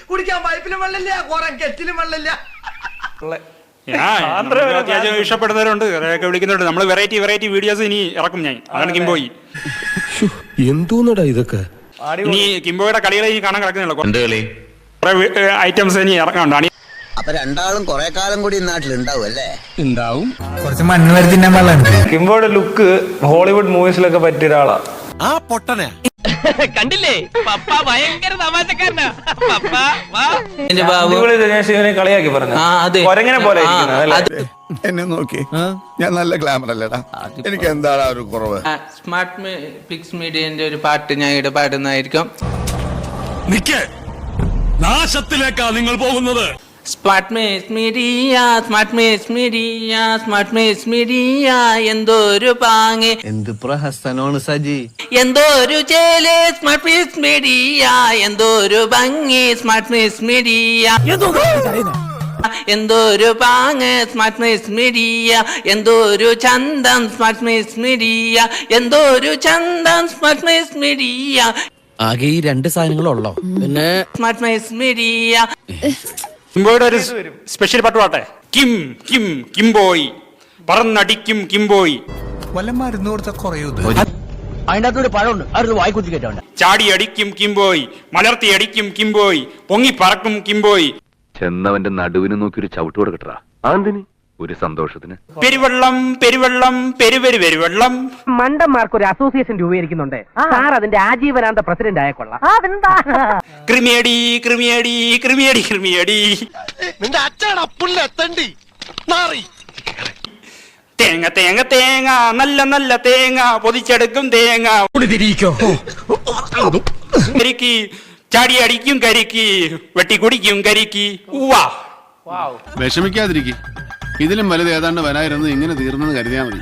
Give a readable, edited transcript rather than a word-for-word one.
കുടിക്കാൻ പൈപ്പിലും വെള്ളമില്ല, കുറെ കെറ്റിലും വെള്ളമില്ല. അത്യാവശ്യം ഇഷ്ടപ്പെടുന്നവരുണ്ട്, വിളിക്കുന്നുണ്ട്. നമ്മൾ വെറൈറ്റി വീഡിയോസ് ഇനി ഇറക്കും. ഞാൻ അതാണ് കിംബോയി. എന്തോന്നടാ ഇതൊക്കെ? ഇനി കിംബോയുടെ കളികളെ ഇനി കാണാൻ കിടക്കുന്നുള്ളൂ. കുറെ ഐറ്റംസ് ഇനി ഇറക്കാനുണ്ട്. അപ്പൊ രണ്ടാളും കൊറേ കാലം കൂടി നാട്ടിലുണ്ടാവും അല്ലേ? ഉണ്ടാവും. കുറച്ച് മണ്ണ് വരെ തിന്നാൻ പാടില്ല. കിംബോയുടെ ലുക്ക് ഹോളിവുഡ് മൂവീസിലൊക്കെ പറ്റിയ ഒരാളാ. ആ പൊട്ടനെ കണ്ടില്ലേ, പപ്പ ഭയങ്കര തമാശക്കാരനാ. പപ്പ ശിവനെ കളിയാക്കി പറഞ്ഞു, കൊരങ്ങനെ പോലെ എന്നെ നോക്കി ഞാൻ നല്ല ഗ്ലാമർ അല്ലേടാ, എനിക്ക് എന്താണ് ഒരു കുറവ്? സ്മാർട്ട് പിക്സ് മീഡിയന്റെ ഒരു പാട്ട് ഞാൻ ഇവിടെ പാടുന്നതായിരിക്കും. നാശത്തിലേക്കാ നിങ്ങൾ പോകുന്നത്. Smart mix media, smart mix media, smart mix media, എന്തോരു പാങ്ങ്, എന്ത് പ്രഹസനമാണ് സജി, എന്തോരു ചേല്, സ്മാർട്ട് മിക്സ് മീഡിയ, എന്തോരു ഭംഗി, സ്മാർട്ട് മിക്സ് മീഡിയ, എന്തോരു പാങ്ങ്, സ്മാർട്ട് മിക്സ് മീഡിയ, എന്തോരു ചന്തം, സ്മാർട്ട് മിക്സ് മീഡിയ, എന്തോരു ചന്തം, സ്മാർട്ട് മിക്സ് മീഡിയ. ആകെ ഈ രണ്ട് സാധനങ്ങളുള്ളോ? പിന്നെ സ്മാർട്ട് മിക്സ് മീഡിയ. കിംബോയുടെ ഒരു സ്പെഷ്യൽ പാട്ട് പാട്ടെ. Kim Kim കിംബോയി പറന്നടിക്കും കിംബോയി. വല്ലമാരുന്ന് കൊടുത്ത കുറയൂ. അതിൻ്റെ അകത്തൊരു പഴമുണ്ട്, അതൊരു വായിക്കുത്തി കേട്ടോണ്ട്. ചാടി അടിക്കും കിംബോയി, മലർത്തി അടിക്കും കിംബോയി, പൊങ്ങി പറക്കും കിംബോയി. ചെന്നവന്റെ നടുവിന് നോക്കി ഒരു ചവിട്ട് കൊടുക്കട്ടാ. അതെന്തിന്? ഒരു സന്തോഷത്തിന്. പെരുവെള്ളം പെരുവെള്ളം പെരുവെരുവെള്ളം. മണ്ടന്മാർക്ക് ഒരു അസോസിയേഷൻ രൂപീകരിക്കുന്നുണ്ട്. സാർ അതിന്റെ ആജീവനാന്ത പ്രസിഡന്റ് ആയ കൊള്ളാം. ക്രിമിയടി ക്രിമിയടി ക്രിമിയടി ക്രിമിയടി. നിന്റെ അച്ഛനാ പുല്ലെത്തണ്ടി നാറി. തേങ്ങ തേങ്ങ തേങ്ങ നല്ല നല്ല തേങ്ങ പൊതിച്ചെടുക്കും തേങ്ങ. കരിക്ക് ചാടി അടിക്കും കരിക്ക്, വെട്ടി കുടിക്കും കരിക്ക്. ഉവ്വാ. വിഷമിക്കാതിരിക്കും, ഇതിലും വലുത് ഏതാണ്ട് വരായിരുന്നു. ഇങ്ങനെ തീർന്നെന്ന് കരുതിയാൽ മതി.